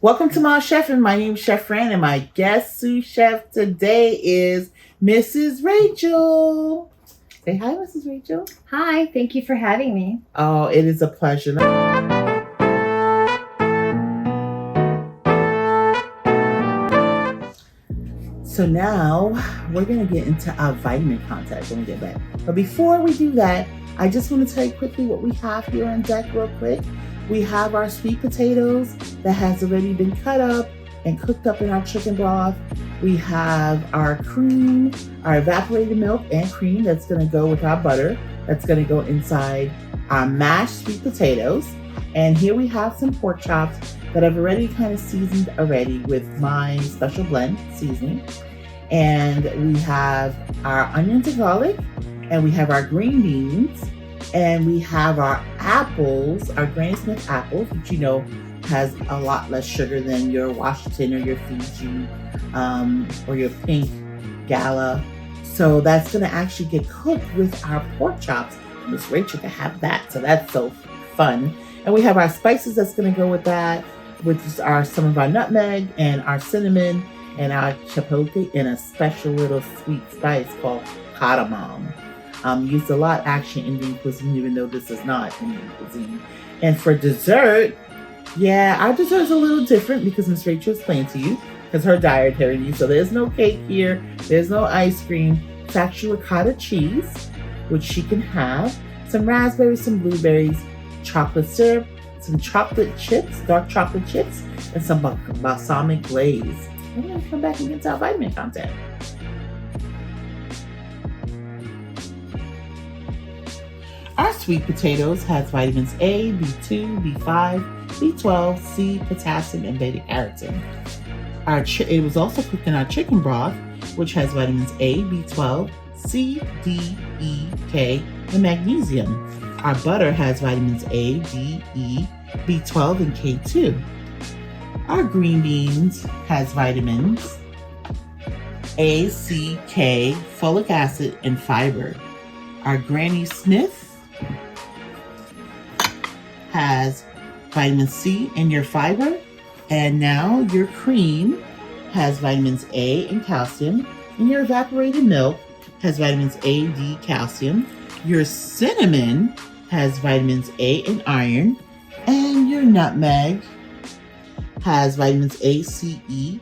Welcome to my chef, and my name is Chef Fran, and my guest sous chef today is Mrs. Rachel. Say hi, Mrs. Rachel. Hi, thank you for having me. Oh, it is a pleasure. So now we're going to get into our vitamin content when we get back. But before we do that, I just want to tell you quickly what we have here on deck real quick. We have our sweet potatoes that has already been cut up and cooked up in our chicken broth. We have our cream, our evaporated milk and cream that's going to go with our butter. That's going to go inside our mashed sweet potatoes. And here we have some pork chops that I've already kind of seasoned already with my special blend seasoning. And we have our onions and garlic, and we have our green beans, and we have our apples, our Granny Smith apples, which you know has a lot less sugar than your Washington or your Fiji or your pink gala. So that's going to actually get cooked with our pork chops. Miss Rachel can have that, so that's so fun. And we have our spices that's going to go with that, which are some of our nutmeg and our cinnamon and our chipotle and a special little sweet spice called cardamom. Used a lot actually in Indian cuisine, even though this is not Indian cuisine. And for dessert, our dessert is a little different because Miss Rachel explained to you because her dietary needs. So there's no cake here, there's no ice cream. It's actually ricotta cheese, which she can have, some raspberries, some blueberries, chocolate syrup, some chocolate chips, dark chocolate chips, and some balsamic glaze. We're going to come back and get to our vitamin content. Our sweet potatoes has vitamins A, B2, B5, B12, C, potassium, and beta-carotene. It was also cooked in our chicken broth, which has vitamins A, B12, C, D, E, K, and magnesium. Our butter has vitamins A, D, E, B12, and K2. Our green beans has vitamins A, C, K, folic acid, and fiber. Our Granny Smith has vitamin C and your fiber. And now your cream has vitamins A and calcium. And your evaporated milk has vitamins A, D, calcium. Your cinnamon has vitamins A and iron. And your nutmeg has vitamins A, C, E,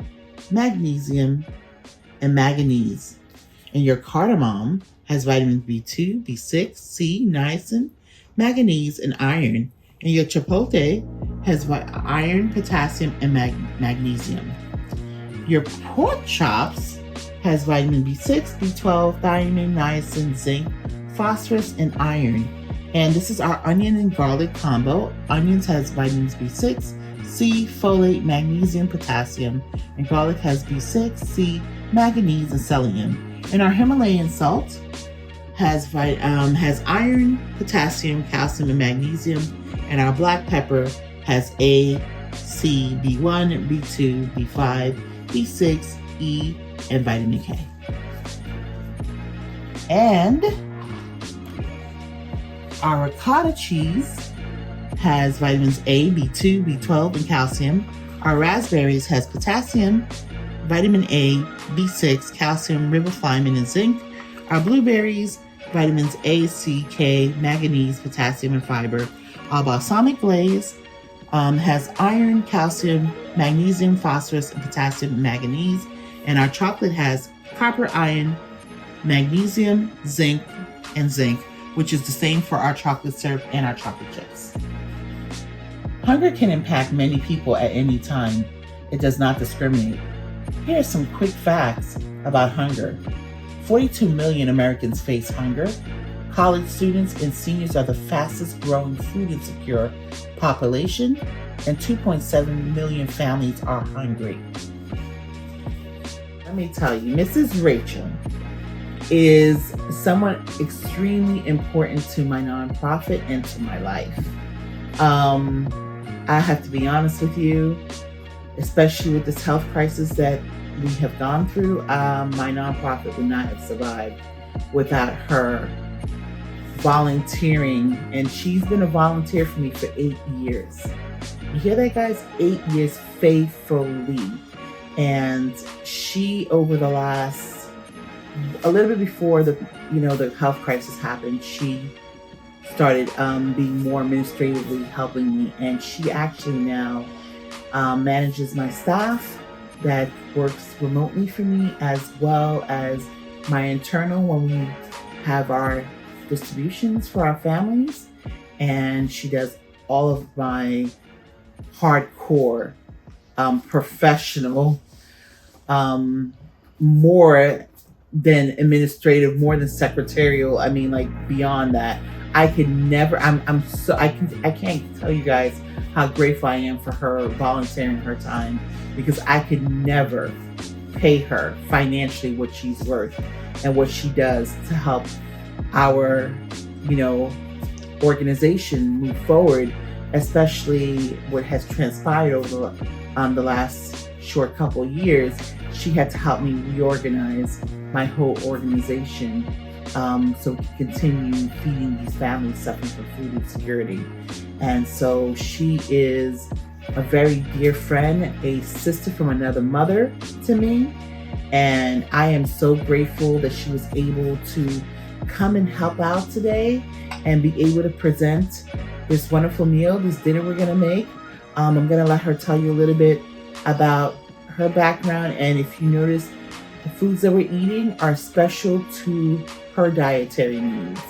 magnesium, and manganese. And your cardamom has vitamins B2, B6, C, niacin, manganese, and iron. And your chipotle has iron, potassium, and magnesium. Your pork chops has vitamin B6, B12, thiamine, niacin, zinc, phosphorus, and iron. And this is our onion and garlic combo. Onions has vitamins B6, C, folate, magnesium, potassium, and garlic has B6, C, manganese, and selenium. And our Himalayan salt has iron, potassium, calcium, and magnesium. And our black pepper has A, C, B1, B2, B5, B6, E, and vitamin K. And our ricotta cheese has vitamins A, B2, B12, and calcium. Our raspberries has potassium, vitamin A, B6, calcium, riboflavin, and zinc. Our blueberries, vitamins A, C, K, manganese, potassium, and fiber. Our balsamic glaze has iron, calcium, magnesium, phosphorus, and potassium, and manganese. And our chocolate has copper, iron, magnesium, zinc, and zinc, which is the same for our chocolate syrup and our chocolate chips. Hunger can impact many people at any time. It does not discriminate. Here are some quick facts about hunger. 42 million Americans face hunger. College students and seniors are the fastest growing food insecure population, and 2.7 million families are hungry. Let me tell you, Mrs. Rachel is someone extremely important to my nonprofit and to my life. I have to be honest with you, especially with this health crisis that we have gone through, my nonprofit would not have survived without her volunteering. And she's been a volunteer for me for 8 years. You hear that, guys? 8 years faithfully. And she, over the last, a little bit before the health crisis happened, she started being more administratively helping me, and she actually now manages my staff that works remotely for me, as well as my internal when we have our distributions for our families, and she does all of my hardcore professional, more than administrative, more than secretarial. I mean, like, beyond that. I could never. I can't tell you guys how grateful I am for her volunteering her time, because I could never pay her financially what she's worth and what she does to help our, organization move forward, especially what has transpired over the last short couple of years. She had to help me reorganize my whole organization, so we can continue feeding these families suffering from food insecurity. And so she is a very dear friend, a sister from another mother to me. And I am so grateful that she was able to come and help out today and be able to present this wonderful meal, this dinner we're gonna make. I'm gonna let her tell you a little bit about her background. And if you notice, the foods that we're eating are special to her dietary needs.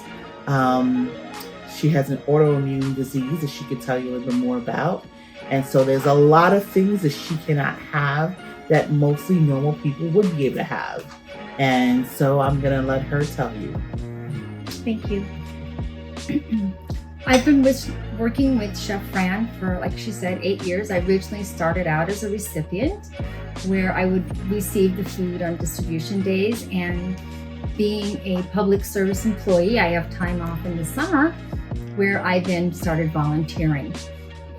She has an autoimmune disease that she could tell you a little bit more about. And so there's a lot of things that she cannot have that mostly normal people would be able to have. And so I'm going to let her tell you. Thank you. I've been working with Chef Fran for, like she said, 8 years. I originally started out as a recipient, where I would receive the food on distribution days. And being a public service employee, I have time off in the summer, where I then started volunteering.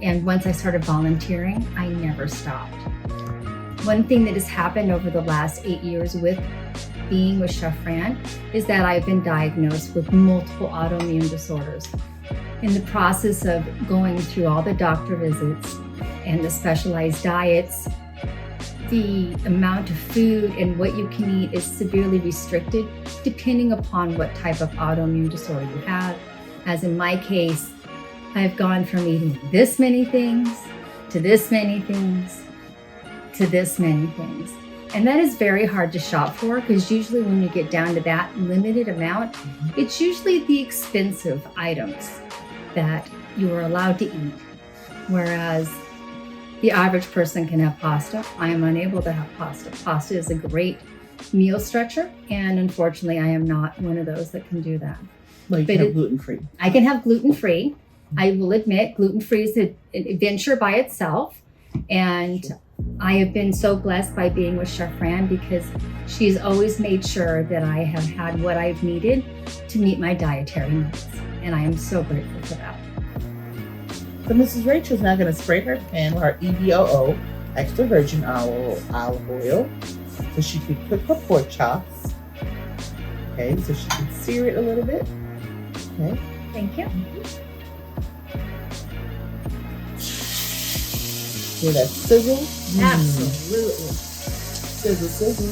And once I started volunteering, I never stopped. One thing that has happened over the last 8 years with being with Chef Fran is that I've been diagnosed with multiple autoimmune disorders. In the process of going through all the doctor visits and the specialized diets, the amount of food and what you can eat is severely restricted depending upon what type of autoimmune disorder you have. As in my case, I've gone from eating this many things to this many things to this many things. And that is very hard to shop for, because usually when you get down to that limited amount, it's usually the expensive items that you are allowed to eat. Whereas the average person can have pasta. I am unable to have pasta. Pasta is a great meal stretcher, and unfortunately I am not one of those that can do that. Well, you can have gluten-free. I can have gluten-free. I will admit, gluten-free is an adventure by itself. And I have been so blessed by being with Chef Fran, because she's always made sure that I have had what I've needed to meet my dietary needs. And I am so grateful for that. So Mrs. Rachel's now going to spray her pan with her EVOO, extra virgin olive oil, so she can cook her pork chops. Okay, so she can sear it a little bit. Okay. Thank you. Hear that sizzle? Absolutely. Sizzle, sizzle.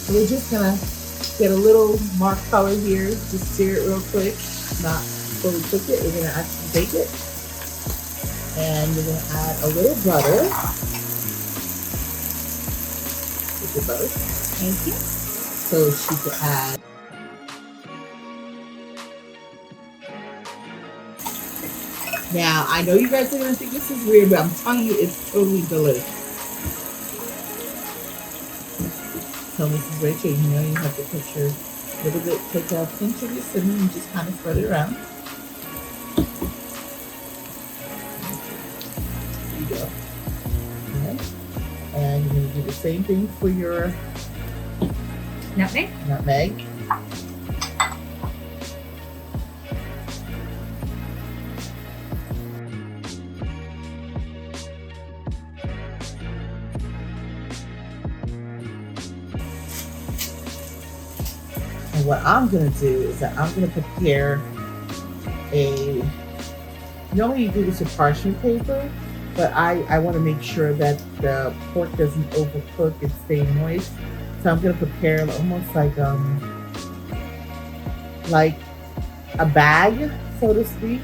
So we're just going to get a little mark color here. Just sear it real quick. Not fully cook it. We're going to actually bake it. And we're going to add a little butter. With the butter. Thank you. So she can add. Now, I know you guys are going to think this is weird, but I'm telling you, it's totally delicious. So Mrs. Rachel, you know you have to put your little bit, take a pinch of your cinnamon and just kind of spread it around. There you go. Okay. And you're going to do the same thing for your Nutmeg. nutmeg. And what I'm going to do is that I'm going to prepare a Normally you do this with parchment paper, but I want to make sure that the pork doesn't overcook and stay moist. So I'm gonna prepare almost like a bag, so to speak.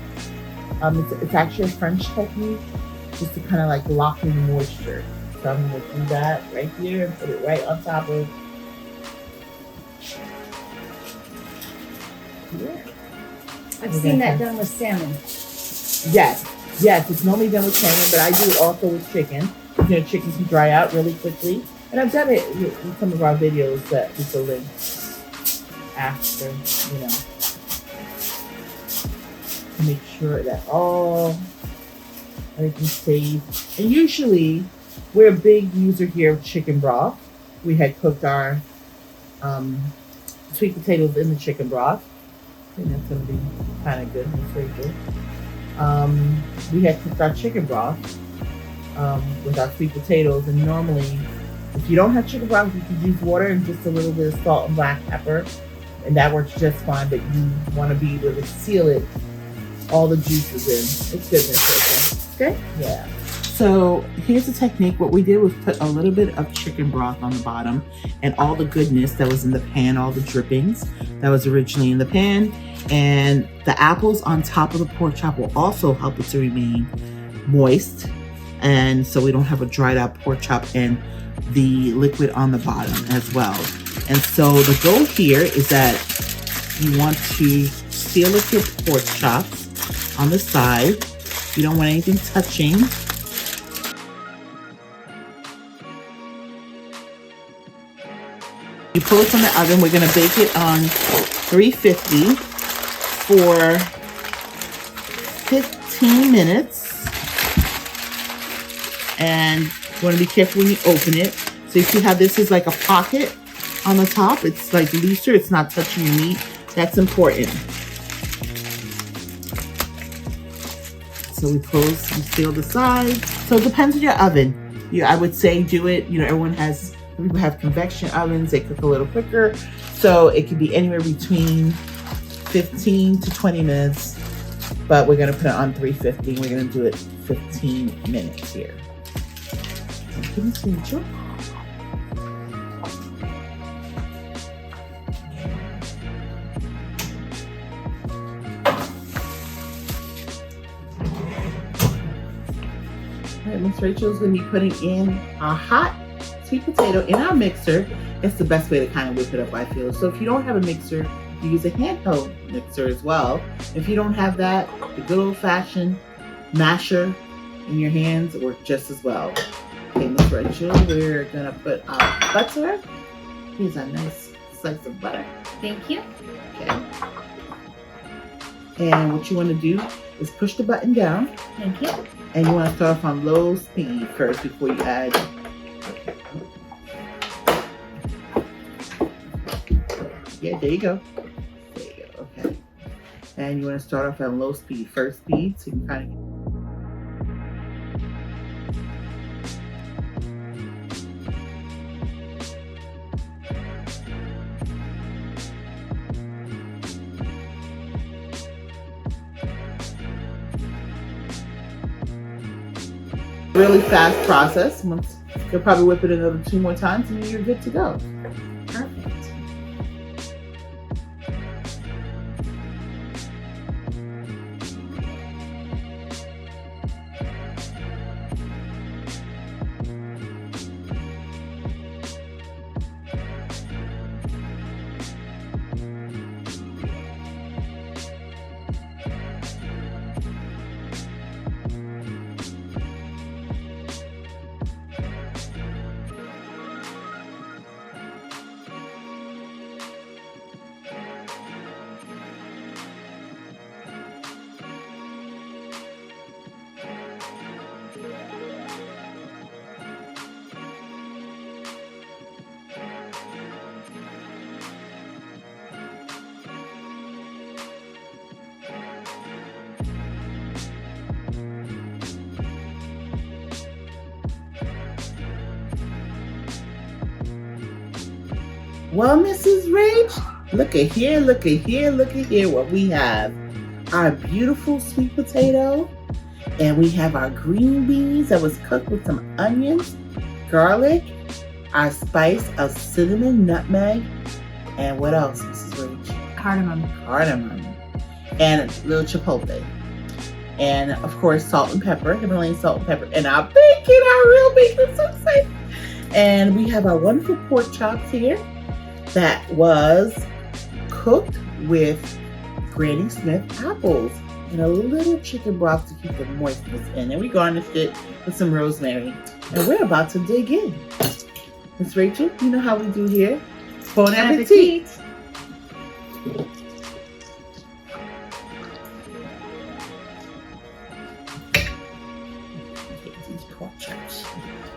It's actually a French technique, just to kind of like lock in the moisture. So I'm gonna do that right here and put it right on top of here. I've seen that done with salmon. Yes, yes, it's normally done with salmon, but I do it also with chicken. You know, chicken can dry out really quickly. And I've done it in some of our videos that we will link after, you know. Make sure that everything's safe. And usually, we're a big user here of chicken broth. We had cooked our sweet potatoes in the chicken broth. I think that's going to be kind of good. That's very good. We had cooked our chicken broth with our sweet potatoes, and normally if you don't have chicken broth, you can use water and just a little bit of salt and black pepper, and that works just fine. But you want to be able to seal it, all the juices in. It's good, Miss Rachel. Good? Yeah. So here's the technique. What we did was put a little bit of chicken broth on the bottom and all the goodness that was in the pan, all the drippings that was originally in the pan. And the apples on top of the pork chop will also help it to remain moist. And so we don't have a dried out pork chop and the liquid on the bottom as well. And so the goal here is that you want to seal up your pork chops on the side. You don't want anything touching. You pull it from the oven. We're going to bake it on 350 for 15 minutes. And you want to be careful when you open it. So you see how this is like a pocket on the top? It's like looser. It's not touching your meat. That's important. So we seal the sides. So it depends on your oven. I would say do it, people have convection ovens, they cook a little quicker. So it could be anywhere between 15 to 20 minutes, but we're gonna put it on 350. We're gonna do it 15 minutes here. Thank you, Miss Rachel. All right, Miss Rachel's gonna be putting in our hot sweet potato in our mixer. It's the best way to kind of whip it up, I feel. So if you don't have a mixer, you use a handheld mixer as well. If you don't have that, the good old-fashioned masher in your hands work just as well. Okay, Miss Rachel, we're gonna put our butter. Here's a nice slice of butter. Thank you. Okay. And what you want to do is push the button down. Thank you. And you want to start off on low speed first before you add. Yeah, there you go. There you go. Okay. And you want to start off on low speed, first speed, so you can kind of. Really fast process. You'll probably whip it another 2 more times and then you're good to go. Perfect. Well, Mrs. Rach, look at here, look at here, look at here what we have. Our beautiful sweet potato And we have our green beans that was cooked with some onions, garlic, our spice of cinnamon, nutmeg, and what else, Mrs. Rach? Cardamom. Cardamom. And a little chipotle. And of course, salt and pepper, Himalayan salt and pepper. And our bacon, our real bacon, so excited. And we have our wonderful pork chops here that was cooked with Granny Smith apples and a little chicken broth to keep the moistness in. And we garnished it with some rosemary. And we're about to dig in. Miss Rachel, you know how we do here. Bon appetit. Take these pork chops.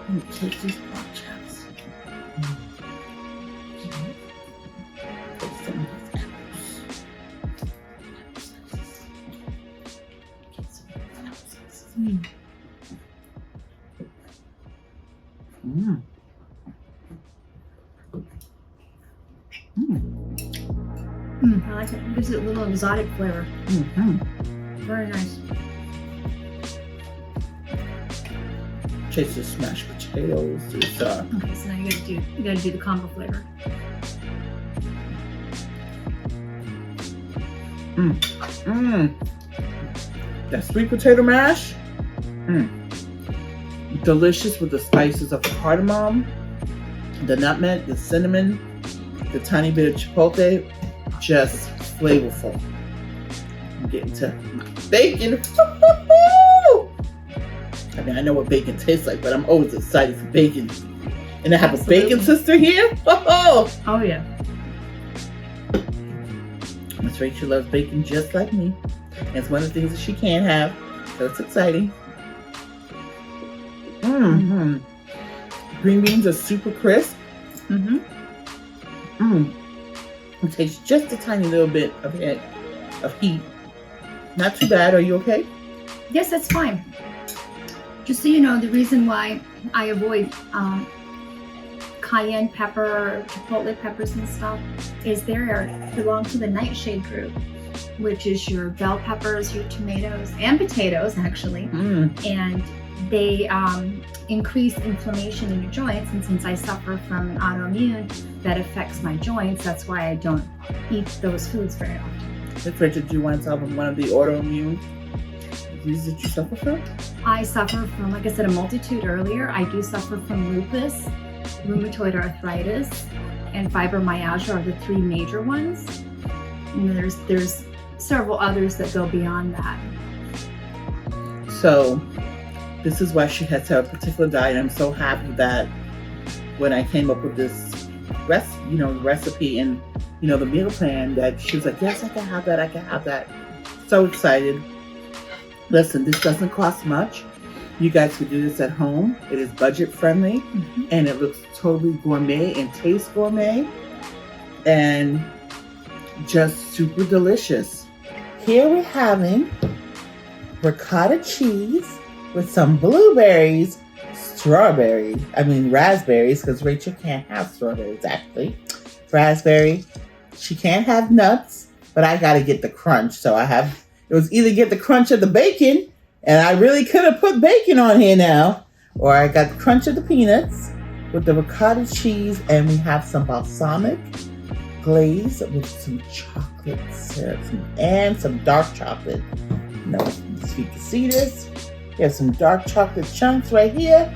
Let me take these pork chops. Put some of these apples. Get some of these apple slices. I like it. It gives it a little exotic flavor. Very nice. Taste the smashed potatoes. Okay, so now you gotta do the combo flavor. That sweet potato mash. Delicious with the spices of the cardamom, the nutmeg, the cinnamon, the tiny bit of chipotle. Just flavorful. I'm getting to bacon. I mean, I know what bacon tastes like, but I'm always excited for bacon. And I have a bacon sister here. Oh yeah. Miss Rachel loves bacon just like me. And it's one of the things that she can't have. So it's exciting. Green beans are super crisp. It takes just a tiny little bit of heat. Not too bad. Are you okay? Yes, that's fine. Just so you know, the reason why I avoid cayenne pepper, chipotle peppers and stuff is they belong to the nightshade group, which is your bell peppers, your tomatoes, and potatoes actually. And they increase inflammation in your joints, and since I suffer from an autoimmune that affects my joints, that's why I don't eat those foods very often. Miss Rachel, do you want to tell them one of the autoimmune diseases that you suffer from? I suffer from, like I said, a multitude earlier. I do suffer from lupus, rheumatoid arthritis, and fibromyalgia are the three major ones. And there's several others that go beyond that. So this is why she has to have a particular diet. I'm so happy that when I came up with this recipe and the meal plan, that she was like, yes, I can have that. I can have that. So excited. Listen, this doesn't cost much. You guys can do this at home. It is budget friendly, and it looks totally gourmet and tastes gourmet, and just super delicious. Here we're having ricotta cheese with some blueberries, raspberries, because Rachel can't have strawberries actually. Raspberry. She can't have nuts, but I got to get the crunch. So it was either get the crunch of the bacon, and I really could have put bacon on here now, or I got the crunch of the peanuts with the ricotta cheese, and we have some balsamic glaze with some chocolate syrup and some dark chocolate. If you can see this, we have some dark chocolate chunks right here.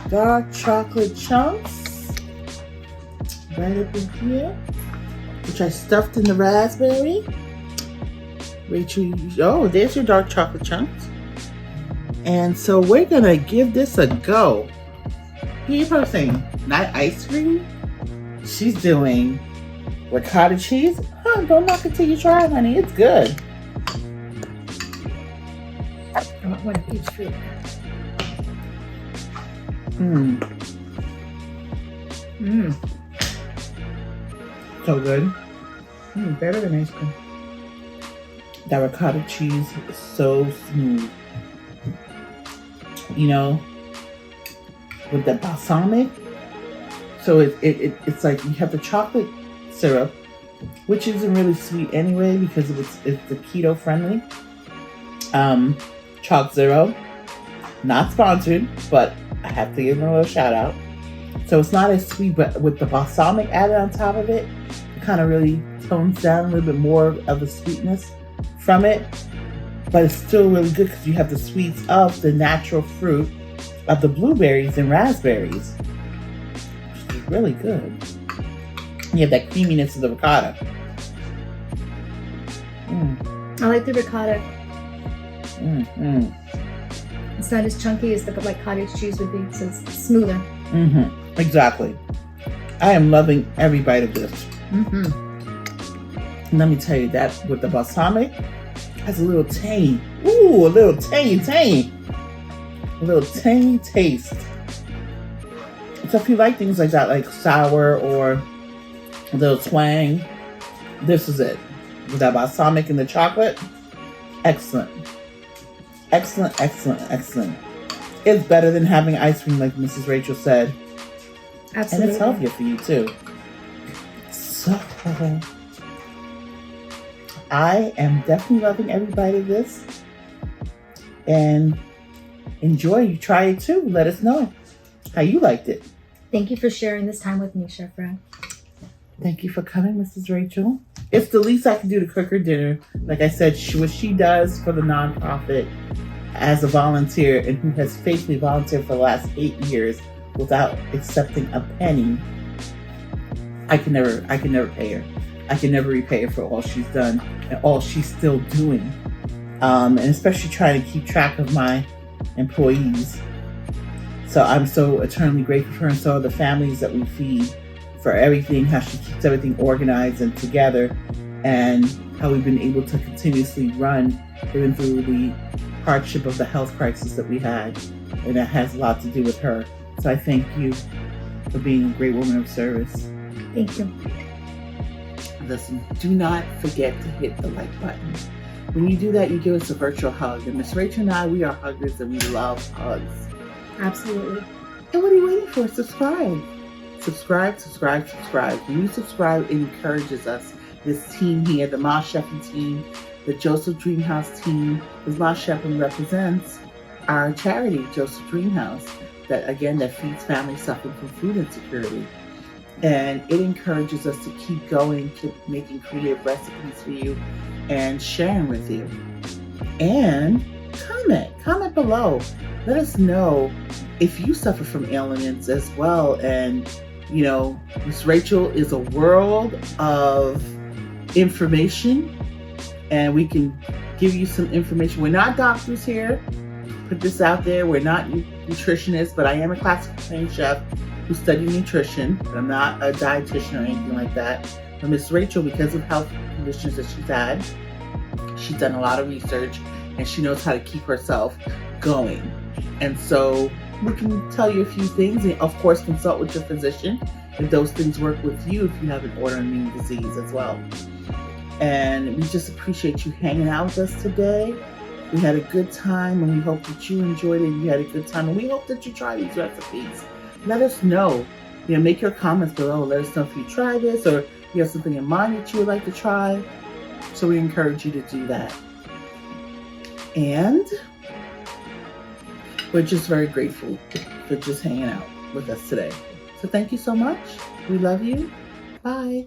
Dark chocolate chunks right up in here, which I stuffed in the raspberry. Rachel, there's your dark chocolate chunks. And so we're gonna give this a go. Keep her saying, not ice cream. She's doing ricotta cheese. Don't knock it till you try it, honey. It's good. I want one of each fruit. So good. Better than ice cream. That ricotta cheese is so smooth. With the balsamic. So it's like you have the chocolate syrup, which isn't really sweet anyway because it's the keto friendly. Chalk Zero. Not sponsored, but I have to give them a little shout out. So it's not as sweet, but with the balsamic added on top of it, it kind of really tones down a little bit more of the sweetness from it. But it's still really good because you have the sweets of the natural fruit of the blueberries and raspberries, which is really good. You have that creaminess of the ricotta. I like the ricotta. Mm-hmm. It's not as chunky as like cottage cheese would be, so it's smoother. Mm-hmm. Exactly. I am loving every bite of this. Mm-hmm. And let me tell you that with the balsamic, has a little tang. Ooh, a little tangy. A little tangy taste. So if you like things like that, like sour or a little twang, this is it. With that balsamic and the chocolate, excellent. Excellent, excellent, excellent. It's better than having ice cream, like Mrs. Rachel said. Absolutely. And it's healthier for you too. So, I am definitely loving every bite of this. And enjoy. You try it too. Let us know how you liked it. Thank you for sharing this time with me, Chef Fran. Thank you for coming, Mrs. Rachel. It's the least I can do to cook her dinner. Like I said, what she does for the nonprofit as a volunteer and who has faithfully volunteered for the last 8 years without accepting a penny, I can never pay her. I can never repay her for all she's done and all she's still doing. And especially trying to keep track of my employees. So I'm so eternally grateful for her, and so are the families that we feed, for everything, how she keeps everything organized and together, and how we've been able to continuously run even through the hardship of the health crisis that we had. And that has a lot to do with her. So I thank you for being a great woman of service. Thank you. Listen, do not forget to hit the like button. When you do that, you give us a virtual hug. And Miss Rachel and I, we are huggers and we love hugs. Absolutely. And what are you waiting for? Subscribe. Subscribe. When you subscribe, it encourages us. This team here, the Ma Chefin team, the Joseph Dreamhouse team, because Ma Chefin represents our charity, Joseph Dreamhouse, that feeds families suffering from food insecurity. And it encourages us to keep going, keep making creative recipes for you and sharing with you. And comment below. Let us know if you suffer from ailments as well. And, you know, Miss Rachel is a world of information, and we can give you some information. We're not doctors here. Put this out there. We're not nutritionists, but I am a classical trained chef who studied nutrition, but I'm not a dietitian or anything like that. But Miss Rachel, because of health conditions that she's had, she's done a lot of research and she knows how to keep herself going. And so we can tell you a few things, and of course consult with your physician if those things work with you, if you have an autoimmune disease as well. And we just appreciate you hanging out with us today. We had a good time, and we hope that you enjoyed it and you had a good time, and we hope that you try these recipes. Let us know. Make your comments below. Let us know if you try this or you have something in mind that you would like to try. So we encourage you to do that. And we're just very grateful for just hanging out with us today. So thank you so much. We love you. Bye.